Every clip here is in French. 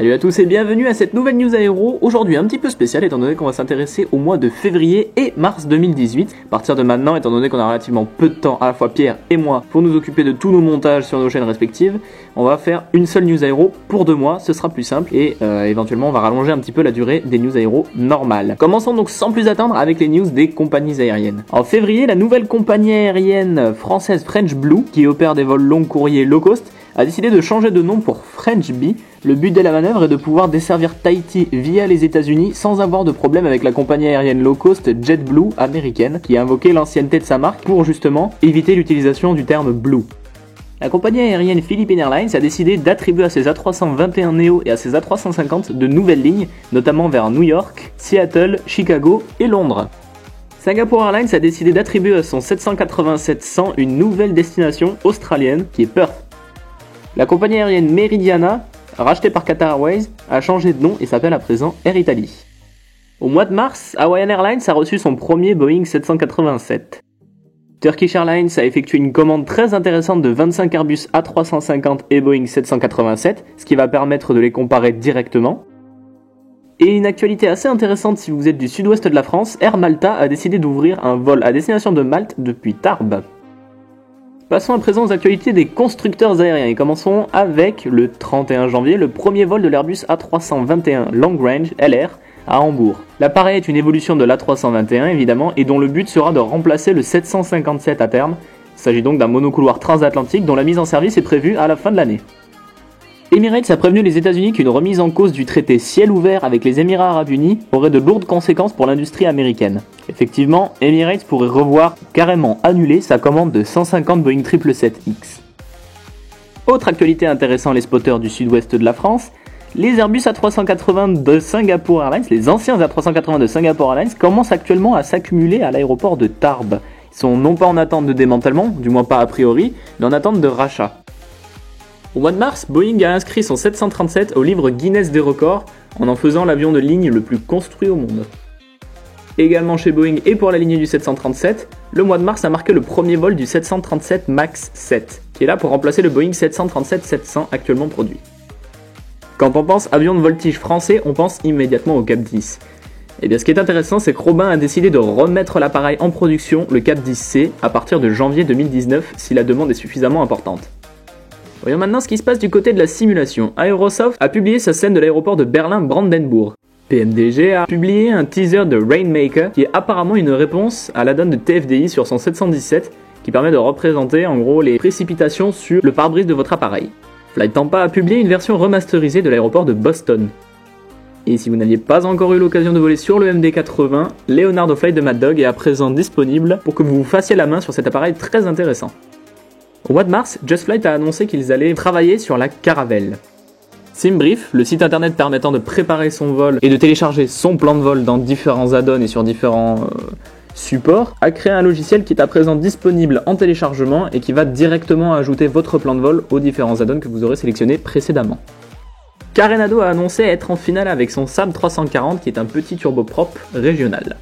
Salut à tous et bienvenue à cette nouvelle news aéro, aujourd'hui un petit peu spéciale étant donné qu'on va s'intéresser au mois de février et mars 2018. À partir de maintenant, étant donné qu'on a relativement peu de temps, à la fois Pierre et moi, pour nous occuper de tous nos montages sur nos chaînes respectives, on va faire une seule news aéro pour 2 mois, ce sera plus simple et éventuellement on va rallonger un petit peu la durée des news aéro normales. Commençons donc sans plus attendre avec les news des compagnies aériennes. En février, la nouvelle compagnie aérienne française French Blue, qui opère des vols long courrier low cost, a décidé de changer de nom pour French Bee. Le but de la manœuvre est de pouvoir desservir Tahiti via les États-Unis sans avoir de problème avec la compagnie aérienne low cost JetBlue américaine qui a invoqué l'ancienneté de sa marque pour justement éviter l'utilisation du terme Blue. La compagnie aérienne Philippine Airlines a décidé d'attribuer à ses A321neo et à ses A350 de nouvelles lignes, notamment vers New York, Seattle, Chicago et Londres. Singapore Airlines a décidé d'attribuer à son 787-100 une nouvelle destination australienne qui est Perth. La compagnie aérienne Meridiana, rachetée par Qatar Airways, a changé de nom et s'appelle à présent Air Italy. Au mois de mars, Hawaiian Airlines a reçu son premier Boeing 787. Turkish Airlines a effectué une commande très intéressante de 25 Airbus A350 et Boeing 787, ce qui va permettre de les comparer directement. Et une actualité assez intéressante si vous êtes du sud-ouest de la France, Air Malta a décidé d'ouvrir un vol à destination de Malte depuis Tarbes. Passons à présent aux actualités des constructeurs aériens et commençons avec le 31 janvier, le premier vol de l'Airbus A321 Long Range LR à Hambourg. L'appareil est une évolution de l'A321 évidemment et dont le but sera de remplacer le 757 à terme. Il s'agit donc d'un monocouloir transatlantique dont la mise en service est prévue à la fin de l'année. Emirates a prévenu les États-Unis qu'une remise en cause du traité ciel ouvert avec les Émirats Arabes Unis aurait de lourdes conséquences pour l'industrie américaine. Effectivement, Emirates pourrait revoir carrément annuler sa commande de 150 Boeing 777X. Autre actualité intéressant les spotters du sud-ouest de la France, les Airbus A380 de Singapore Airlines, les anciens A380 de Singapore Airlines, commencent actuellement à s'accumuler à l'aéroport de Tarbes. Ils sont non pas en attente de démantèlement, du moins pas a priori, mais en attente de rachat. Au mois de mars, Boeing a inscrit son 737 au livre Guinness des records en faisant l'avion de ligne le plus construit au monde. Également chez Boeing et pour la lignée du 737, le mois de mars a marqué le premier vol du 737 MAX 7, qui est là pour remplacer le Boeing 737-700 actuellement produit. Quand on pense avion de voltige français, on pense immédiatement au Cap 10. Et bien ce qui est intéressant, c'est que Robin a décidé de remettre l'appareil en production, le Cap 10C, à partir de janvier 2019 si la demande est suffisamment importante. Voyons maintenant ce qui se passe du côté de la simulation. Aerosoft a publié sa scène de l'aéroport de Berlin-Brandenburg. PMDG a publié un teaser de Rainmaker qui est apparemment une réponse à la donne de TFDI sur son 717 qui permet de représenter en gros les précipitations sur le pare-brise de votre appareil. Flight Tampa a publié une version remasterisée de l'aéroport de Boston. Et si vous n'aviez pas encore eu l'occasion de voler sur le MD-80, Leonardo Flight de Mad Dog est à présent disponible pour que vous vous fassiez la main sur cet appareil très intéressant. Au mois de mars, Just Flight a annoncé qu'ils allaient travailler sur la Caravelle. SimBrief, le site internet permettant de préparer son vol et de télécharger son plan de vol dans différents add-ons et sur différents supports, a créé un logiciel qui est à présent disponible en téléchargement et qui va directement ajouter votre plan de vol aux différents add-ons que vous aurez sélectionnés précédemment. Carenado a annoncé être en finale avec son Saab 340 qui est un petit turboprop régional.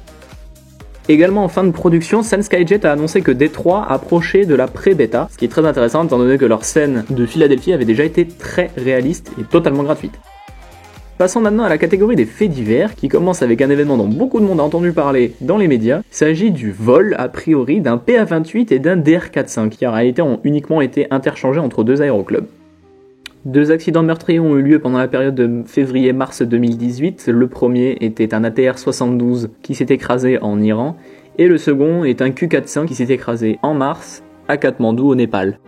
Également en fin de production, Sun Skyjet a annoncé que Détroit approchait de la pré-bêta, ce qui est très intéressant étant donné que leur scène de Philadelphie avait déjà été très réaliste et totalement gratuite. Passons maintenant à la catégorie des faits divers, qui commence avec un événement dont beaucoup de monde a entendu parler dans les médias. Il s'agit du vol, a priori, d'un PA-28 et d'un DR-45, qui en réalité ont uniquement été interchangés entre deux aéroclubs. 2 accidents meurtriers ont eu lieu pendant la période de février-mars 2018. Le premier était un ATR-72 qui s'est écrasé en Iran, et le second est un Q-45 qui s'est écrasé en mars à Katmandou au Népal.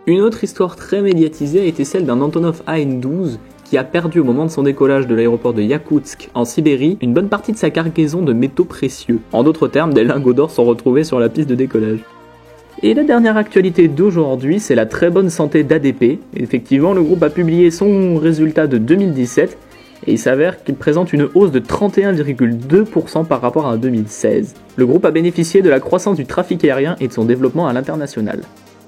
Une autre histoire très médiatisée a été celle d'un Antonov AN-12 qui a perdu au moment de son décollage de l'aéroport de Yakoutsk en Sibérie une bonne partie de sa cargaison de métaux précieux. En d'autres termes, des lingots d'or sont retrouvés sur la piste de décollage. Et la dernière actualité d'aujourd'hui, c'est la très bonne santé d'ADP. Effectivement, le groupe a publié son résultat de 2017 et il s'avère qu'il présente une hausse de 31,2% par rapport à 2016. Le groupe a bénéficié de la croissance du trafic aérien et de son développement à l'international.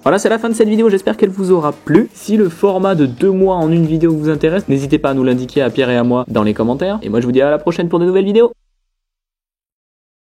Voilà, c'est la fin de cette vidéo, j'espère qu'elle vous aura plu. Si le format de 2 mois en une vidéo vous intéresse, n'hésitez pas à nous l'indiquer à Pierre et à moi dans les commentaires. Et moi je vous dis à la prochaine pour de nouvelles vidéos.